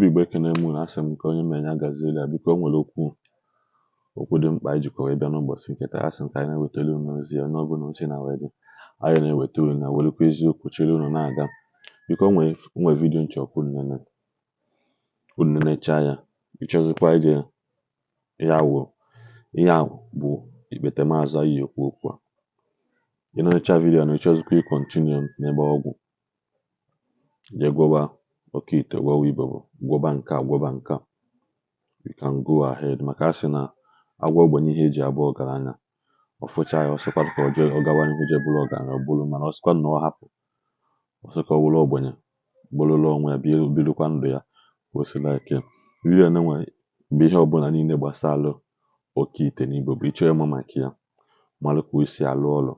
Igbo ekene mụ na asị m ka onye mmenya gaziela ya biko o nwere okwu dị mkpa ijikọ wee bịa n'ụbọchị nke taa. Asị m ka anyị na-ewetara unu ozi onye ọbụla uche na wee dị anyị na-eweta unu na welekwa eziokwu chere unu na-aga. Biko nwee vidiyo nchọkwu unu nenecha ya ịchọzikwa ije ihe a bụ ikpete maazụ anyị ekwu okwu a. Ị na-echa vidiyo na ịchọzikwa ịkọntinu n'ebe ọgwụ je gwọba Oke Ite, gwọwa Ibobo, gwọba nke a, you can go ahead. Maka asị na agwọ ogbenye ihe eji abụ ọgaranya, ọfụcha ya ọsịkwa ka ọ gawa n'ihu je bụrụ ọgaranya ọ bụrụ, mana ọsịkwa na ọ hapụ ọsị ka ọ bụrụ ogbenye bụrụla onwe ya birikwa ndụ ya kwesịrị ike. Vidiyo na-enwe bụ ihe ọbụla niile gbasara Oke Ite na Ibobo. Ịchọ ịma maka ya, mara ka o si alụ ọrụ,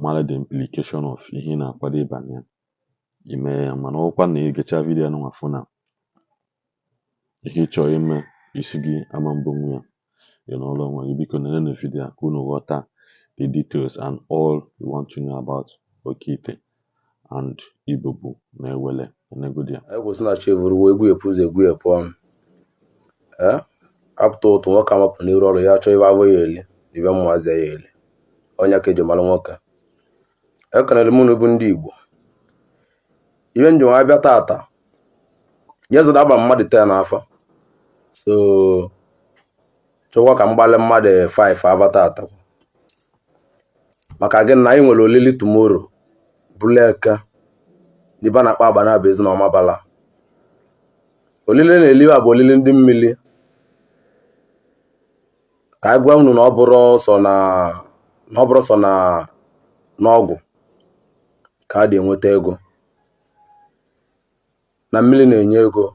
mara the implication of ihe ị na-akwado ịbanye ya ime ya. Mana ọkwa na egecha vidiyo na nwafụ na ihe ịchọ ime isi gị ama mbonwu ya n'ụlọ onwe gị, biko nene vidiyo ka unu ghọta the details and all you want to know about Oke Ite and Ibobo na Awele. Anyị kwụsị na chevuru egwu epuzi egwu epu ọnụ apụta ụtụ nwoke amapụ n'iru ọrụ ya chọọ ibe abụ ya eli ibe mmụazị ya eli onye ka eji mara nwoke. Ekenere m unu bụ ndị Igbo. Ihe njem abịa tata nyezụta agba mmadụ 10 n'afọ, so chọkwa ka mgbalị mmadụ 5 ava tata maka gị na anyị nwere olili tomorrow bụla eke dịba na akpa agba na abụ ezinọma bala. Olili na-eliwa bụ olili ndị mmiri. Ka anyị gwa unu na ọ bụrụ sọ na n'ọgwụ ka a dị enweta ego, na mmiri na-enye ego.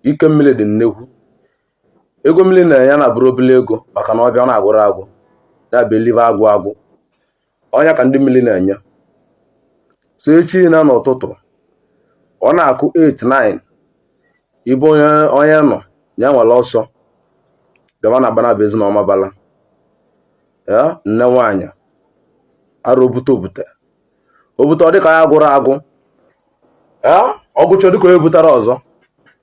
Ike mmiri dị nnekwu. Ego mmiri na-enye na bụrụ obele ego maka na ọbịa na-agwụrụ agwụ ya bụ elive agwụ ọnya ka ndị mmiri na-enye. So echi na n'ụtụtụ ọ na-akụ 8-9 ibe onye nọ ya nwere ọsọ gaba na agbana bụ ezinọma bala ya nne nwaanyị arụ obute ọ dịka ya gwụrụ agwụ ọgwụchọ dịka onye butere ọzọ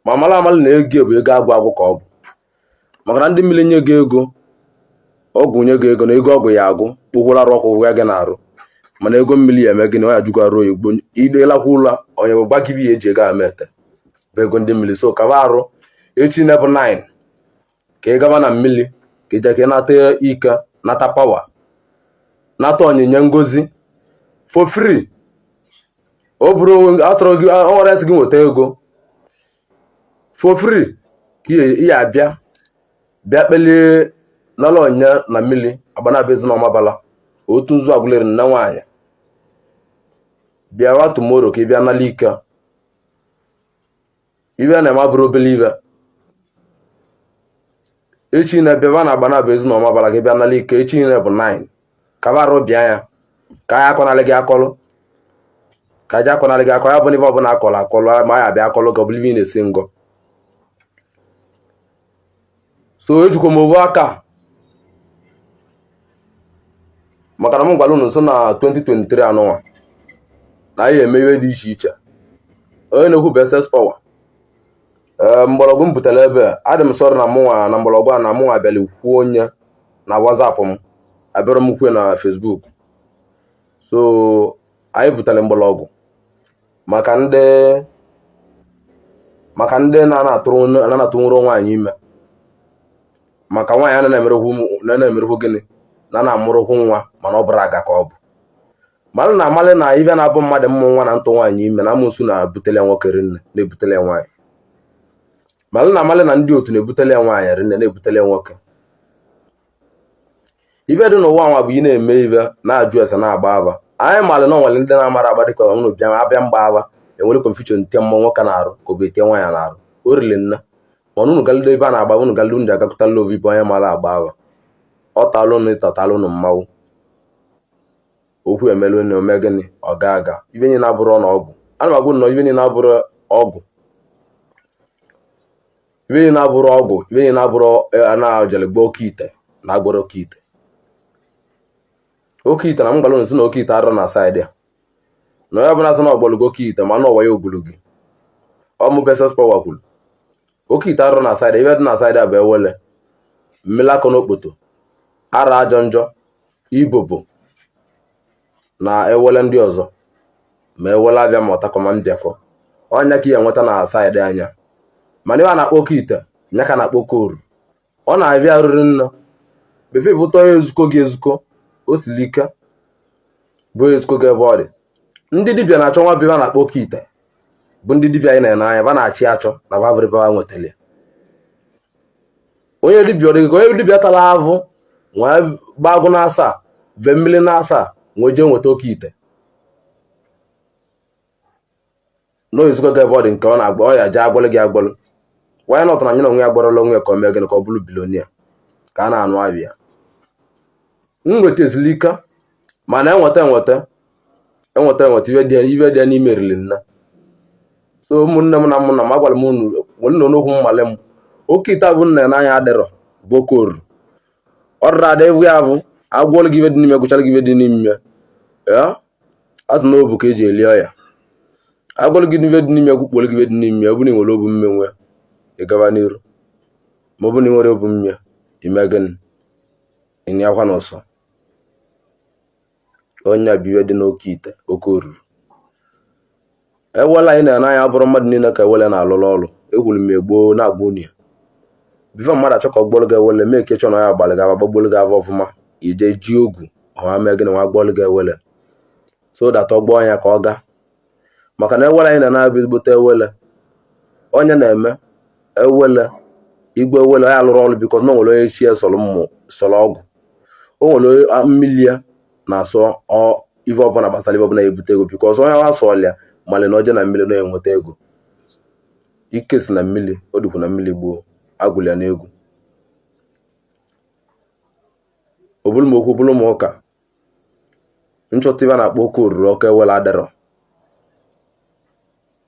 ma mara amalị na ego bụ ego agwụ ka ọ bụ maka na ndị mmiri nye gị ego ọgwụ nye gị ego na ego ọgwụ ya agwụ kpụkwara arụ ọkụ ya gị na-arụ, mana ego mmiri ya eme gị na ọ ya jụkwara oyigbo idelakwa ụlọ onye bụ gbagibi ya eji ego amete bụ ego ndị mmiri. So kaba arụ echi na bụ 9 ka ị gaba na mmiri ka ije ka ị nata ike, nata pawa, nata onyinye ngozi for free. Ọ bụrụ asọrọ gị ọnwere esi gị nweta ego for free ka ihe abịa kpelie n'ụlọ onyinye na mmiri agbanabụ ezinọma bala otu nzu agwụleri nne nwaanyị bịawa tomorrow ka ị bịa nala ike. Ibe na-eme bụrụ obele ibe echi na bịaba na agbanabụ ezinọma bala ka ị bịa nala ike. Echi na bụ 9 ka barụ bịa ya ka ya akọnalị gị akọlụ ka aja akọnalị gị akọ ya bụ n'ife ọbụla akọlụ ma ya bịa akọlụ gị ọbụla ibe ị na-esi ngọ. So ejikwa m ovu aka maka na m gwara unu nso na 2023 anụnwa na anyị eme ihe dị iche iche. Onye na-ekwu bụ SS Power mgbọrọgwụ m butere ebe adị m sọrọ na mụnwa na mgbọrọgwụ a na mụnwa abịala kwuo onye na WhatsApp m abịara m kwue na Facebook. So anyị butere mgbọrọgwụ maka ndị na-atụnwụrụ nwaanyị ime, maka nwaanyị a na-emerụkwu gịnị na-amụrụkwu nwa mana ọ bụrụ aga ka ọ bụ malụ na amalị na ibe na-abụ mmadụ mmụ nwa na ntụ nwaanyị ime na amụsụ na-ebutele nwoke rinne na-ebutele nwaanyị, malụ na amalị na ndị otu na-ebutele nwaanyị rinne na-ebutele nwoke. Ibe dị n'ụwa nwa bụ ị na-eme ibe na-ajụ ese na-agba aba. Anyị malụ na onwere ndị na-amara agba dịka unu bịa abịa mgba aba enwere confusion tie mmụọ nwoke na-arụ ka ọ bụ etie nwaanyị na-arụ o rile nne mana unu galide ebe a na-agba unu galide unu ji agakọta love ibe onye mara agba aba ọ talụ unu ịtatalụ unu mmanwụ okwu emelu na ome gịnị ọ ga-aga. Ibe nye na-abụrụ ọgwụ ana m agwụ nọ ibe nye na-abụrụ ọgwụ ibe nye na-abụrụ na-ajele gba Oke Ite na agboro Oke Ite. Oke Ite na m gwara unu si na Oke Ite arọ na saịdị ya na onye ọbụla sị na ọgbọlụgo Oke Ite ma na ọwa ya ogologo ọ mụ SS Power kwuru Oke Ite arụ na side ibe dị na side a bụ Ewele, mmiri akọ n'okpoto, ara ajọ njọ, Ibobo na Ewele ndị ọzọ, ma Ewele abịa ma ọtakọ ma mbịakọ. Ọnya ka ihe nweta na side anya. Mana ebe a na-akpọ Oke Ite nya ka na-akpọ Okoru. Ọ na-abịa arụrị nna befe bụta onye ezuko gị ezuko o siri ike bụ ezuko gị ebe ọ dị. Ndị dibịa na-achọ nwa bịa na-akpọ Oke Ite bụ ndị dibịa anyị na-ene anya ba na-achị achọ na bavịrịba nwetara. Onye dibịa tara avụ nwee gbagụ na-asa ve mmiri na-asa nwee jee nweta Oke Ite n'oyizuko gị ebe ọ dị nke ọ na-agba ọ ya jee agbọlụ gị agbọlụ. Why not na anyị na onwe ya gbọrọla onwe ka o mee gịnị ka ọ bụrụ bilonia ka a na-anụ abịa. Nweta ezilike mana enweta ibe dị n'ime erili nna. So ụmụnne m na mụnna m agwara m unu nwe n'okwu mmale m. Oke Ite abụ nna n'anya adịrọ bụ Okoru. Ọ rụrụ ada ewu ya bụ agwọlụ gị ibe dị n'ime gụchara gị ibe dị n'ime ya azụ na obu ka eji eli ọya. Agwọlụ gị ibe dị n'ime gwukpolu gị ibe dị n'ime ya ọ bụ na ị nwere obu mmenwe ị gaba n'iru, ma ọ bụ na ị nwere obu mme ime gịnị ịnị akwa n'ọsọ. Onye bụ iwe dị n'Oke Ite Okoru. Ewele anyị na-ene anya bụrụ mmadụ niile ka Ewele na-alụrụ ọrụ. Egwuru m egboo na-agba unyi bifo mmadụ achọ ka ọ gbọlụ gị Ewele mee ka ịchọ na ya gbalị gaba gbagbolu gị avọ ọfụma ije ji ogwu ọha mee gịnị nwa gbọlụ gị Ewele so that ọ gbọọ ya ka ọ gaa. Maka na Ewele anyị na-abịa ezigbote Ewele onye na-eme Ewele igwe Ewele ya alụrụ ọrụ bikọ na nwere onye chi ya sọrọ ọgwụ. O nwere mmili ya na-asọ ife ọbụla gbasara ife ọbụla ebute ego bikọ ọzọ onye wa sọọlị ya mali na oje na mmiri na-enweta ego. Ike si na mmiri o dukwu na mmiri gboo agwụli ya n'egwu. Obulu m okwu bụrụ m ụka nchọta ibe na-akpọ Okoru ọka Ewele adịrọ.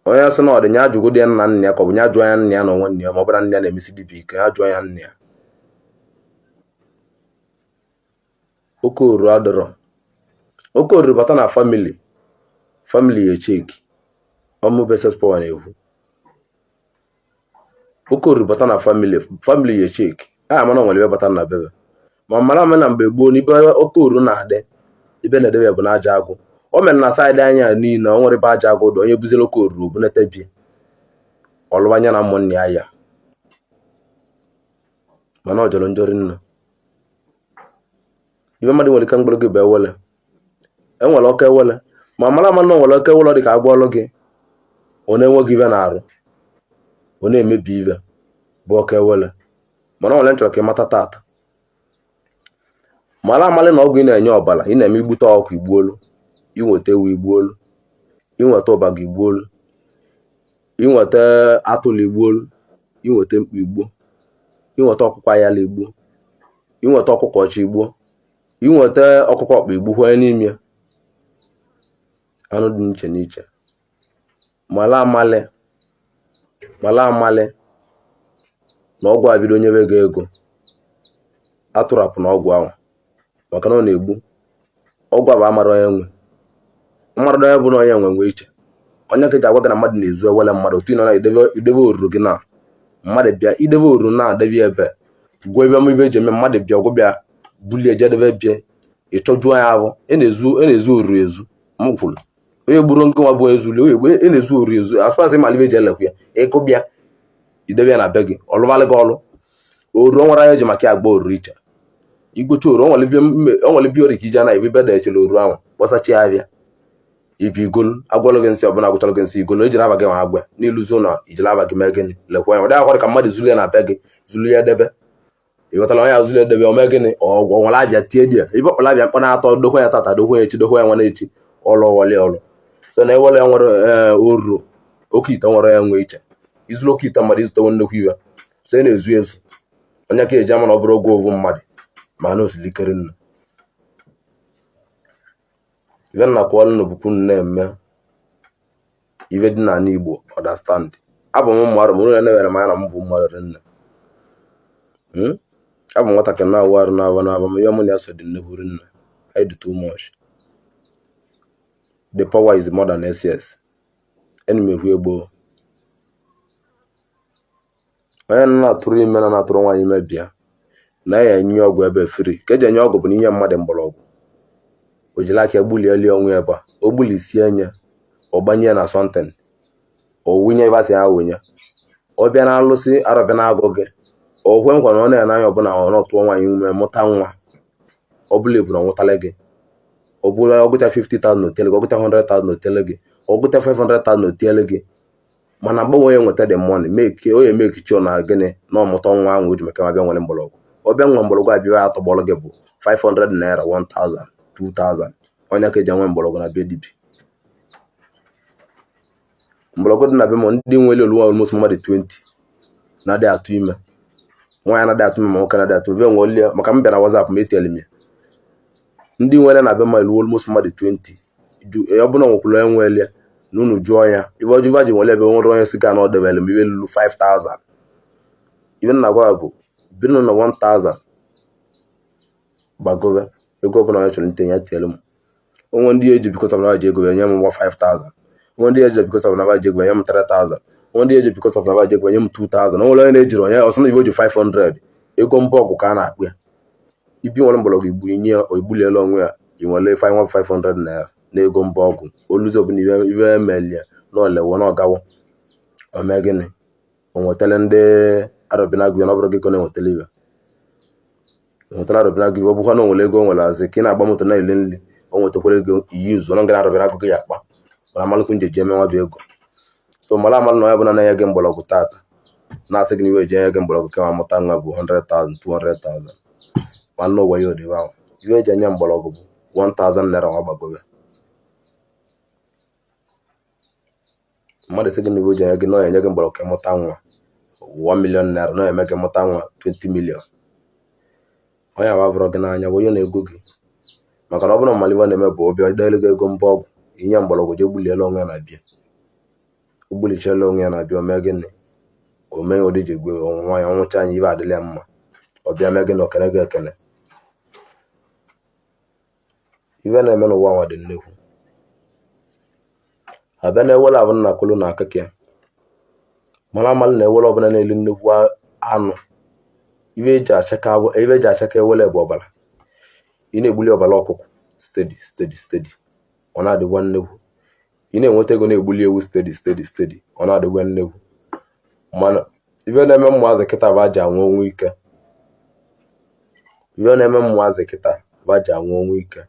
Onye sị na ọ dị nya ajụgo dị nna nna ya ka ọ bụ nya jụọ ya nna ya na onwe nna ya ma ọ bụrụ nna ya na-emesi dibịa ike ya jụọ ya nna ya. Okoru adịrọ. Okoru bata na famili ya echeki ọmụ beses power na-ekwu. Okoru bata na famili ya echeki a mana nwere ibe bata na bebe ma mara na mgbe gboo n'ibe Okoru na-adị ibe na-edebe bụ na aja agụ. O mere na saịdị anya niile o nwere ebe aja agụ dị onye buzere Okoru obunetebie ọlụwanya na ụmụnne ya mana ọ jọrọ njọrị nna. Ibe mmadụ nwere ike mgbere gị bụ Ewele enwere ọka Ewele ma mara na nwere ọka Ewele dị ka agwọlụ gị ọ na-enweghị ibe na-arụ ọ na-emebi ibe bụ ọka Ewele. Mana nwere nchọrọ ka ị mata tata mara amalị na ọgwụ ị na-enye ọbara ị na-eme igbute ọkụ igbuolu, inweta ewu igbuolu, inweta ụba gị igbuolu, inweta atụrụ igbuolu, inweta mkpu igbuo, inweta ọkụkọ ayala igbuo, inweta ọkụkọ ọcha igbuo, inweta ọkụkọ ọkpa igbuo n'ime anụ dị n'iche n'iche. Mala amalị na ọgwụ a bido nyebe gị ego atụrapụ na ọgwụ ahụ maka na ọ na-egbu. Ọgwụ a bụ amara onye nwe mmadụ onye bụ na onye nwe iche onye ka eji agwa gị na mmadụ na-ezu Ewele mmadụ otu ị nọ na idebe oruru gị na mmadụ bịa idebe oruru na-adebe ebe gwuo ebe ibe eji eme mmadụ bịa ọgwụ bịa bulie jedebe bịa ịchọjuo ya ahụ ị na-ezu oruru ezu mụkwụrụ onye gburu nke nwa bụ ezuli onye na-ezu oruru ezu asụasị malibe eji elekwu ya ịkụ bịa idebe ya na be gị ọlụmalị gị ọlụ. Oruru nwere anya eji maka ya agba oruru iche igbochi oru onwere bi ori ka ije na ebe da echele oru ahụ kpọsachi ahịa ibi igolu agwọlụ gị nsị ọbụla agwụchalụ gị nsị igolu ejiri aba gị ma agwa n'iluzi ụlọ ijiri aba gị mee gịnị lekwa ya ọ dịghị akwara ka mmadụ zulu ya na be gị zulu ya debe ịghọtara onye ya zulu ya debe o mee gịnị ọ nwere abịa tie di ya ebe ọkpala abịa mkpa na-atọ dokwa ya tata dokwa ya echi dokwa ya nwa na-echi ọlụ ọwọlị ọlụ. So na Ewele ya nwere oruru Oke Ite nwere ya nwe iche izulu Oke Ite mmadụ izute nnukwu iwe so ị na-ezu ezu onye ka eji ama na ọ bụrụ oge ovu mmadụ ma na osilikere nnu ife nna kwọlụ n'obukwu na-eme ife dị n'ala Igbo understand. Abụ m mmadụ mụrụ na-ewere m anya na m bụ mmadụ nne abụ m nwatakịrị na-awụ arụ na-aba m ihe mụ na ya so dị nnekwuru nna I do too much. The power is more than SS. Enemy who ebo onye na-atụrụ ime na-atụrụ nwaanyị ime bịa na ya enye ọgwụ ebe fri ka eji enye ọgwụ bụ na inye mmadụ mgbọrọgwụ o jiri aka egbulieli onwe ebe a o gbulisie nye ọ gbanye na sọnten o wunye ịbasị ya wunye ọ bịa na alụsị arọbịa na agụ gị o kwe nkwa na ọ na-ene anya ọbụla ọ nọtụọ nwaanyị ume mụta nwa ọ bụla ebu na ọ nwụtala gị ọ bụla ọgụta 50,000 otele gị ọgụta 100,000 otele gị ọgụta 500,000 otele gị mana mgbanwe onye nweta dị mmọnị meke onye mekichi na gịnị na ọmụta nwa ahụ o ji maka bịa nwere mgbọrọgwụ ọbịa nwa mgbọrọgwụ abịa ya atọgbọrọ gị bụ 500 naira 1,000 2,000 onye ka eji enwe mgbọrọgwụ na be dibi mgbọrọgwụ dị na be m ndị nwere olu almost mmadụ 20 na-adị atụ ime nwaanyị na-adị atụ ime ma nwoke na-adị atụ ime nwe olie maka m bịa na WhatsApp m etiela m ya ndị nwere na be m elu almost mmadụ 20 ọ bụla nwekwuru enweelie na unu jụọ ya ibe ọjụva ji nwere ebe nwere onye si ga na ọ debere m ibe lulu 5,000 ibe nna gwa bụ binu na 1,000 gbagobe ego ọbụla onye chọrọ ntenye tielu m onwe ndị eji bikọta na baji ego enye m 5,000 onwe ndị eji bikọta na baji ego enye m 3,000 onwe ndị eji bikọta na baji ego enye m 2,000 onwere onye na-ejiri onye ọsọ na ibe o ji 500 ego mbọ ọgwụ ka a na-akpụ ya ibi nwere mgbọrọgwụ igbu inye ogbuliela onwe ya i nwere 500 naira na ego mbọ ọgwụ oluzi ọbụla ibe emelie na olewo na ọgawo ome gịnị o nwetara ndị arọbịnagụ ya na ọ bụrụ gị ka ọ na-enwetara ibe nwetara arọbịnagụ ọ bụkwa na onwere ego o nwere azị ka ị na-agba moto na-ele nri o nwetakwara ego iyi uzu na ngara arọbịnagụ gị ya akpa mana amalụkwu njeji eme nwa bụ ego so mara amalụ na onye bụ na enye gị mgbọrọgwụ tata na-asị gị na iwe ji enye gị mgbọrọgwụ ka ma mụta nwa bụ 100,000 200,000 mana n'ụwa ya odibe ahụ iwe eji enye mgbọrọgwụ bụ 1,000 naira nwa gbagobe mmadụ sị gị na iwe ji enye gị na enye gị mgbọrọgwụ ka mụta nwa 1 million naira na eme gị mụta nwa 20 million onye abụrụ gị n'anya bụ onye na-ego gị maka na ọ bụrụ mmalịwa na-eme bụ ọbịa idelu gị ego mbọ ọgwụ inye mgbọrọgwụ je gbuliela onwe ya na-abịa o gbulichiela onwe ya na-abịa ome gịnị o mee ụdị ji gwe ọnwụnwa ya ọnwụcha anya ibe adịla ya mma ọbịa mee gịnị okele gị ekele ibe na-eme n'ụwa nwa dị nnekwu abịa na-ewele abụ nna kwulu na akụkụ ya mara amalị na-ewele ọbụla na-elu nnekwu anụ ibe eji achaka ewele bụ ọbara ị na-egbuli ọbara ọkụkọ steady ọ na-adịgwa nnekwu ị na-enweta ego na-egbuli ewu steady ọ na-adịgwa nnekwu mana ibe na-eme ụmụazị kịta bụ aji anwụ onwe ike ibe na-eme ụmụazị kịta bụ aji anwụ onwe ike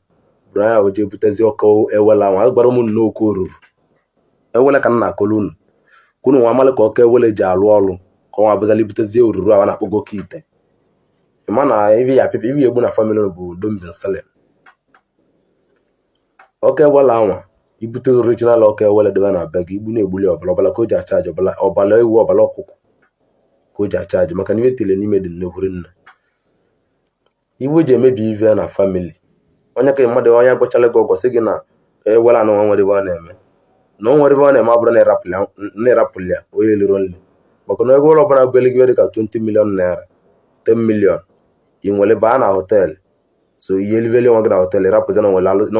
bụrụ anya oje ebutezi ọkụ ewele ahụ agbara ụmụ n'oke oruru ewele ka m na-akọlu unu kwunu nwa amalị ka ọkụ ewele ji alụ ọrụ ka ọnwa abụzala ibutezie oruru ahụ na-akpọgo Oke Ite ịma na ibi ya pịpị ibi egbu na famili bụ dombi nsele ọkụ ewele anwa ibute original ọkụ ewele debe na be gị igbu na-egbuli ọbala ka o ji achaji ọbala ewu ọbala ọkụkọ ka o ji achaji maka na ibe tile n'ime dị nnekwuri nne iwu ji emebi ive na famili onye ka mmadụ onye gwachala gị ọgwọ sị gị na ewele anụ nwa nwere ebe ọ na-eme na o nwere ebe ọ na-eme abụrụ na ịrapụli ya onye liro nri maka na ego ụlọ ọbụla bụ eluigwe dị ka 20 million naira 10 million ị nwere baa na họteelụ so ihe eliveli nwa gị na họteelụ ịrapụzi na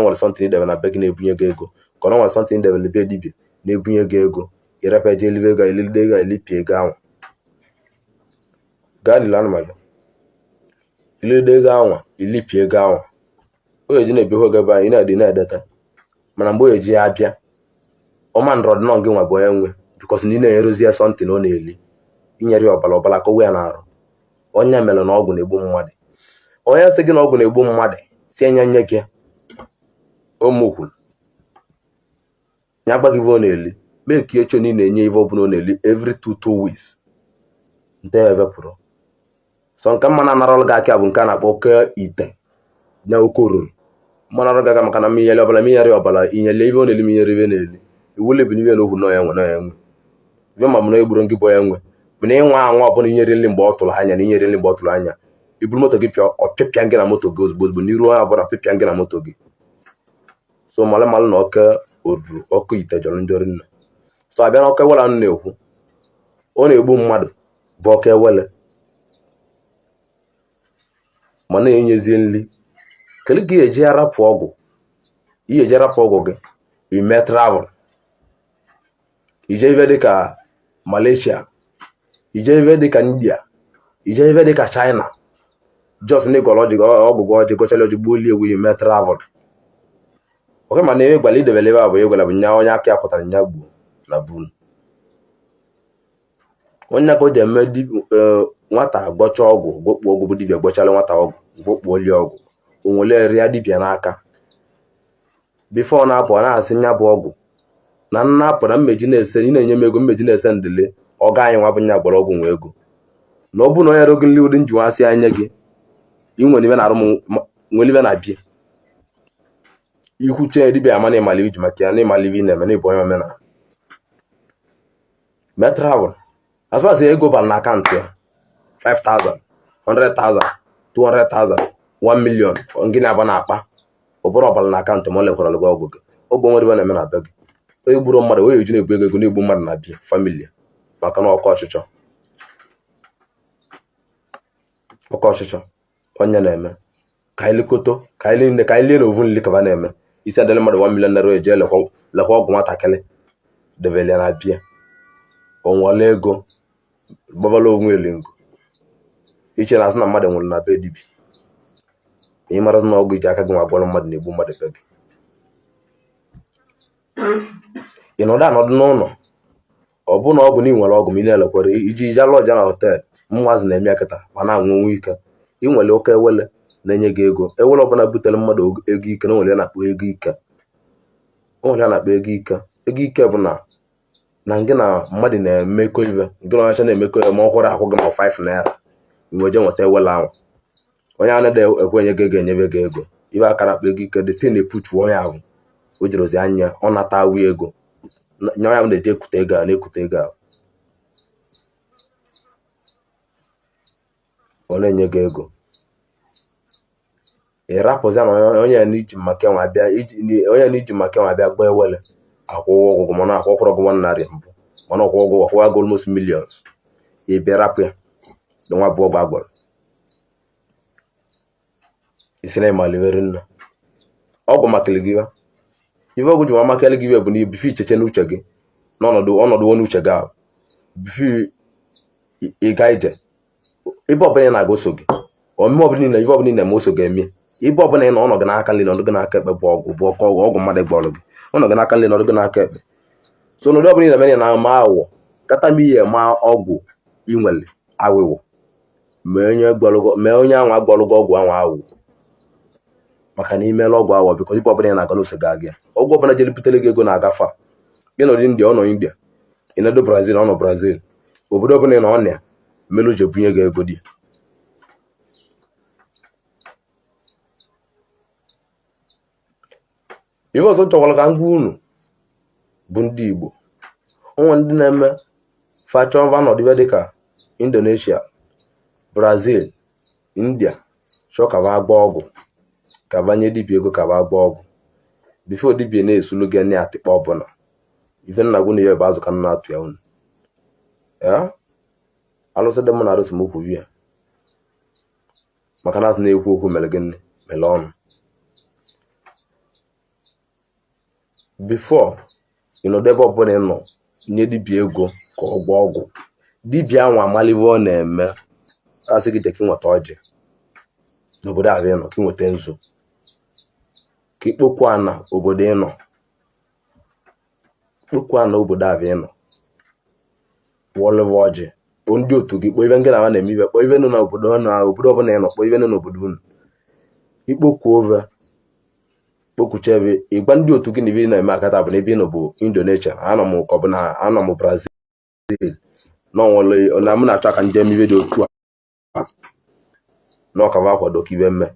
nwere sọntịn idebe na be gị na-ebunye gị ego ka ọ nwere sọntịn idebe be dibia na-ebunye gị ego ịrapụ eje elive ego elide ego elipie ego anwa gaa lile anụmanụ ilide ego anwa ilipie ego anwa o eji na-ebiho gị ebe anyị na-adị na-edeta mana mgbe o eji ya abịa ọma ndọrọdịnọ gị nwa bụ onye nwe bikọs na ị na-erozi ya sọntịn ọ na-eli inyere ya ọbala ka owe ya na-arụ onye mere na ọgwụ na-egbu mmadụ onye sị gị na ọgwụ na-egbu mmadụ si enye nye gị omukwuru ya agbaghị ive ọ na-eli mee ka echo niile enye ive ọbụla ọ na-eli every 2 weeks nte evepụrụ so nke mma na-anarọlụ gị aka bụ nke a na-akpọ Oke Ite na oke oruru mmanụ arụ gaga maka na minyere ọbala inyele ive ọ na-eli minyere ive na-eli iwule bụ n'ive na ohu na ya nwe ive ma bụ na egburu gị bụ ya nwe bụ na ịnwa anwa ọbụla inyere nri mgbe ọ tụrụ anya na inyere nri mgbe ọ tụrụ anya iburu moto gị ọpịpịa gị na moto gị ozugbo n'iru onye ọbụla pịpịa gị na moto gị so malụ na Oke oruru Oke Ite jọrọ njọrọ nne so abịa na ọkụ ewele anụ na-ekwu ọ na-egbu mmadụ bụ ọkụ ewele ma na-enyezie nri kedu ka ị eji arapụ ọgwụ gị ime travel ije ibe dịka Malaysia ije ebe dịka India, ije ebe dịka China, just na ịgọrọ ọgwụgwọ ọjị gọchara ọjị gbuo ewu ime travel. Oke ma na gwara idebele ebe a bụ egwela bụ nya onye aka ya pụtara nya gbuo na buru onye ka o ji eme nwata gbọcha ọgwụ gbokpuo ọgwụ bụ dibịa gbọchara nwata ọgwụ gbokpuo olie ọgwụ onwere rịa dibịa n'aka bifo na-apụ na-asị nya bụ ọgwụ na nnapụ na mmeji na-ese ị na-enye m ego mmeji na-ese ndele ọga anyị nwa bụ nya gbọrọ ọgwụ nwe ego na ọ bụ na onye rogo nli ụdị njiwasị anya gị inwere ibe na arụ nwere ibe na bie ikwuche dibịa ama na ịmalive iji maka ya na ịmalive na-eme na ịbụ onye omenala mee travel as far as ego bara na akaụntụ ya 5,000 100,000 200,000 1 million ngịnị aba na akpa ụbụrụ ọbara na akaụntụ ma ọ lekwara gị ọgwụ gị ọgbọ nwere ibe na-eme na be gị onye gburu mmadụ onye eji na-ebu ego na-egbu mmadụ na bie famili maka na ọkọ ọchịchọ onye na-eme ka anyị likoto ka anyị lie na ovu nli kaba na-eme isi adịla mmadụ 1 million naira eji lekwa ọgwụ nwatakịrị develia na bia onwere ego gbabala onwe elingo iche na asị na mmadụ nwụrụ na be dibi ị mara na ọgwụ iji aka gị nwa gwọrọ mmadụ na-egbu mmadụ be gị ị nọdụ anọdụ n'ụlọ ọ bụ na ọ bụ na ị nwere ọgwụ ma ị na-elekwara iji ije alụ ọja na họtel mmụazị na-eme ya kịta ma na-anwụ onwe ike ị nwere oke ewele na-enye gị ego ewele ọbụla butere mmadụ ego ike na nwere na-akpọ ego ike ego ike bụ na ngị na mmadụ na-emekọ ive ngị na ọcha na-emekọ ive ma ọhụrụ akwụ gị ma 5 naira iwe je nweta ewele ahụ onye a na-ede ekwenye gị ego enyebe gị ego ibe aka na-akpọ ego ike dị tin eputu onye ahụ o jiri ozi anya ọ nata awụ ego nya ya na-eji ekute ego ahụ na-ekute ego ahụ ọ na-enye gị ego ị rapụzi na onye na-iji maka enwe abịa gba ewele akwụkwọ ọgwụgwụ mana akwụkwọ ọgwụgwọ narị mbụ mana ọkwụkwọ almost millions ị bịa rapụ ya dị nwa bụ ọgwụ agbọrọ isi na ịmaliveri nna ọgwụ makịrị gị ife ọgwụ ji nwa makịrị gị bụ na ibife icheche n'uche gị n'ọnọdụ onye uche gị ahụ bife ịga ije ibe ọbụla ị na-aga oso gị omime ọbụla niile ife ọbụla niile ma oso gị eme ibe ọbụla ị na ọnọ gị n'aka nri na ọdụ gị n'aka ekpe bụ ọgwụ mmadụ gbọrọ gị ọnọ gị n'aka nri na ọdụ gị n'aka ekpe so n'ụdị ọbụla niile mere na ama awụọ kata m ihe ma ọgwụ inwele awịwụ mee onye ahụ agbọrọ gị ọgwụ ahụ awụ maka na imeela ọgwụ awụ bikọ ibe ọbụla ị na-aga n'ose gị aga ọgwụ ọbụla jere butere gị ego na-agafe ị nọdụ India ọ nọ India ị nọdụ Brazil ọ nọ Brazil obodo ọbụla ị nọ ọnịa melu ji ebunye gị ego dị ihe ọzọ chọkwara ka ngwa unu bụ ndị Igbo onwe ndị na-eme fachọva nọdịbe dịka Indonesia Brazil India chọọ ka ba agba ọgwụ ka banye dibịa ego ka ba agba ọgwụ bifo dibịa na-esulu gị na atịkpa ọbụla ife nna gwu na ihe bụ azụ ka nna atụ ya unu alụsị dị mụ na arụsị m okwu ya maka na asị na-ekwu okwu mere gịnị mere ọnụ bifo ịnọdụ ebe ọbụla ị nọ nye dibịa ego ka ọ gba ọgwụ dibịa ahụ amalive ọ na-eme asị gị jeka nweta ọjị n'obodo ahụ ị nọ ka ị nweta nzu ka ikpokwu ana obodo ị nọ kpokwu ana obodo ahụ ị nọ wọlụve ọjị kpọọ ndị otu gị kpọọ ibe ngị na na-eme ibe kpọọ ibe nọ n'obodo ọbụla ị nọ kpọọ ibe nọ n'obodo unu ikpokwu ove kpokwucha ebe ịgba ndị otu gị na ibe ị na-eme akata bụ na ebe ị nọ bụ Indonesia anọ m ka ọ bụ na anọ m Brazil na mụ na-achọ aka njem ibe dị otu a na ọkava akwado ka ibe mme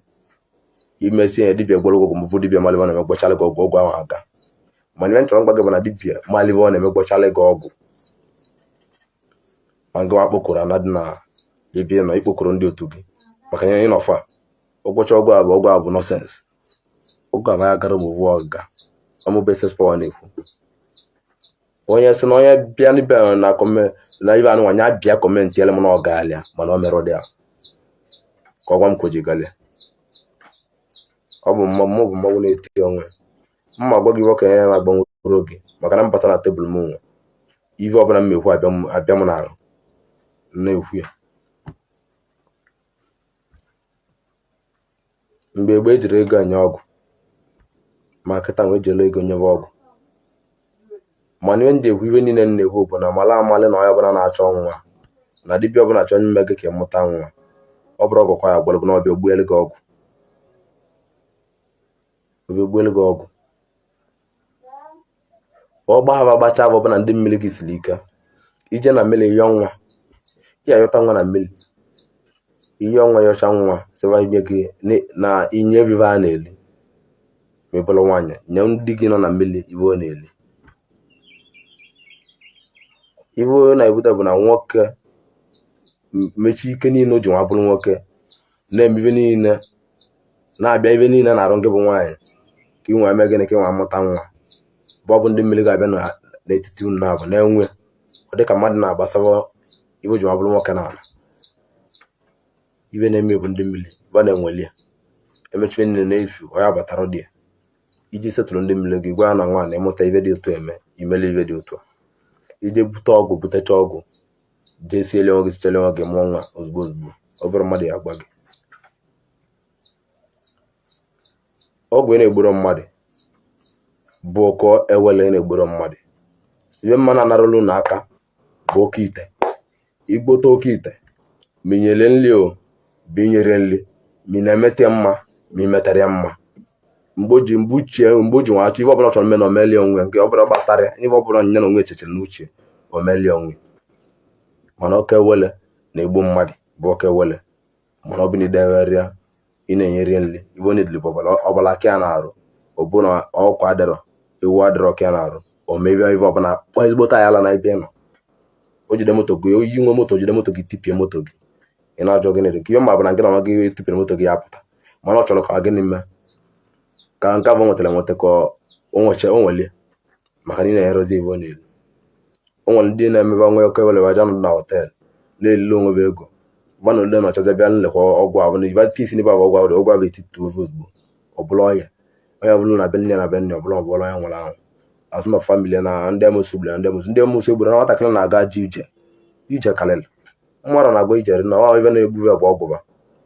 imesi ya dibịa gwọrọ ọgwụ mbụ dibịa malive na-eme gbọchalị gị ọgwụ ahụ aga mana ibe nchọrọ mgba gị bụ na dibịa malive ọ na-eme gbọchalị gị ọgwụ ma gị akpọkọrọ ana dị na ebe ị nọ ikpokọrọ ndị otu gị maka nye ị nọfa ụbọchị ọgwụ a bụ nọsensị oge ama ya gara omuvu ọga ọmụbe sespawa na-ekwu onye si na onye bịa n'ibia na ibe anụ nwanya bịa kọmentị ele m na ọ gaalịa mana ọ merụ dị ya ka ọ gwa m ka o ji galịa ọ bụ mmanwụ na-eti onwe mma gwa gị nwoke ya na-agbanwere oge maka na mbata na tebụl m nwe ive ọbụla m mekwu abịa m n'arụ na-ekwu ya. Mgbe egbe ejiri ego enye ọgwụ ma kịta nwe ejele ego nyebe ọgwụ. Mana ihe ndị ekwu ibe niile na-ekwu bụ na mala amalị na onye ọbụla na-achọ nwa na dibịa ọbụla chọọ ime gị ka ịmụta nwa, ọ bụrụ ọgwụ kwa ya gwara gị na ọbịa ogbuelu gị ọgwụ. Ọ gbaa agbacha bụ ọbụla ndị mmiri gị siri ike ije na mmiri yọọ nwa, ya ayọta nwa na mmiri ihe ọnwa yọcha nwa sịba nye gị na inye vive a na-eli ma ị bụrụ nwaanyị nye ndị gị nọ na mmiri iwe ọ na-eli. Iwe ọ na-ebute bụ na nwoke mechi ike niile o ji nwa bụrụ nwoke na-eme ibe niile na-abịa ibe niile na-arụ gị bụ nwaanyị ka ị nwee eme gịnị ka ị nwee amụta nwa bụ ọ bụ ndị mmiri ga-abịa n'etiti unu na-abụ na-enwe ọ dịka mmadụ na-agbasaba ibe o ji nwa bụrụ nwoke n'ala. Ibe na-eme bụ ndị mmiri ba na-enweli ya emechibe niile na-efu onye abatara dị ya iji setụrụ ndị mmiri gị gwa ya na nwa na ịmụta ibe dị otu eme imeli ibe dị otu a ije bute ọgwụ butecha ọgwụ jee siele nwa gị sichele nwa gị mụọ nwa ozugbo ọ bụrụ mmadụ ya agwa gị. Ọgwụ ị na-egboro mmadụ bụ ọkọ ewele ị na-egboro mmadụ sibe mmanụ anarụlụ n'aka bụ oke ite. Igbote oke ite minyele nri o binyere nri mi na-emete mma ma imetere ya mma mgbe o ji nwa achọ ife ọbụla chọrọ mme na omelie onwe nke ọbụla gbasara ya ife ọbụla nye na onwe echechere n'uche omelie onwe. Mana oke ewele na-egbu mmadụ bụ oke ewele mana ọ bụ na idegharịa ị na-enyere nri ife onye bụ ọbụla ka ya na-arụ ọ bụ na ọkwa adịrọ ewu adịrọ ka ya na-arụ o mebie ife ọbụla kpọọ ezigbote ya ala na ibe nọ o jide moto gị oyi nwe moto jide moto gị tipie moto gị ị na-ajụ gịnị dị ka ihe mma bụ na gị na nwa gị tipịrị moto gị ya pụta mana ọ chọrọ ka gịnị mee ka nke abụ nwetara nweta ka o nwelie maka na ị na-erozi ive ọ na-elu. O nwere ndị na-emebe nwa oke ewele waja nọ na họteelụ na-elile onwe bụ ego gbanụ ule na ọchazi bịa nlekwa ọgwụ ahụ na ibe isi n'ebe ahụ ọgwụ ahụ etiti ofe ozugbo ọ bụla ọya onye ọbụla na be nne na be nne ọbụla ọbụla onye nwere ahụ asụma famili na ndị amosu gburu na ndị amosu egburu na nwatakịrị na-aga ji ije karịrị mmadụ na-agwa ijere na ọ ibe na-egbuve bụ ọgwụba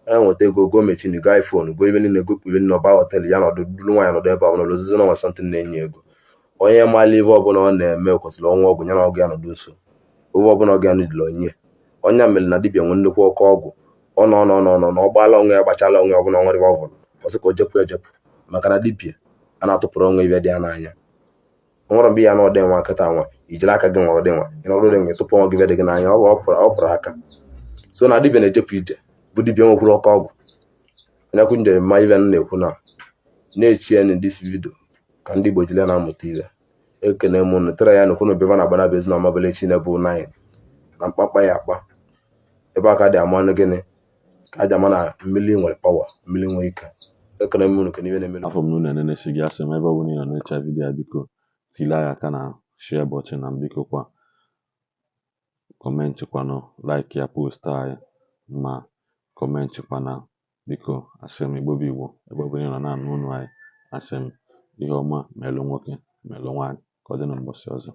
onye nweta ego go mechin go iphone go ibe niile egokpu ibe niile ọba họteelụ ya nọdụ duru nwaanyị nọdụ ebe ọbụla ozizi na nwasantị na-enye ego. Onye maala ive ọbụla ọ na-eme kwesịrị ọnwa ọgwụ ya na ọgụ ya nọdụ nso oge ọbụla ọgụ ya nụdịrị onye onye mere na dibịa nwe nnukwu oke ọgwụ ọ nọ na ọ gbaala onwe ya gbachala onwe ọbụla ọ nwere ọvụrụ ọsị ka o jepụ ejepụ maka na dibịa a na-atụpụrụ onwe ibe dị ya n'anya. Ọ nwere mgbe ya na ọdị nwa nkịta nwa ijiri aka gị nwa ọdị nwa ị nọrụ dị nwa ịtụpụ nwa gị ibe dị gị n'anya ọ pụrụ aka so na dibịa na-ejepụ ije bụ dibịa nwekwuru oke ọgwụ. Onye kwụ njem ma ibe na-ekwu na-echi ya n'dis vidio ka ndị Igbo jile na-amụta ile ekene m unu tere ya n'okwu n'obiba na agbana bezi na ọmabele chi na-ebu 9 na mkpakpa ya akpa ebe aka dị amanụ gịnị ka aja ma na mmiri nwere pawa mmiri nwere ike ekene m unu ka n'ibe na-emere afọ m na-enenesi gị asị m ebe ọ bụla ị nọ na-echa vidiyo a biko tile anya aka na share bọtịn na biko kwa kọmentị kwanụ like ya post anyị ma kọmentị kwana biko asị m Igbo bụ Igbo ebe ọ bụla ị nọ na-anụ unu anyị asị m ihe ọma melụ nwoke melụ nwaanyị ka ọ dị na mbọsị ọzọ.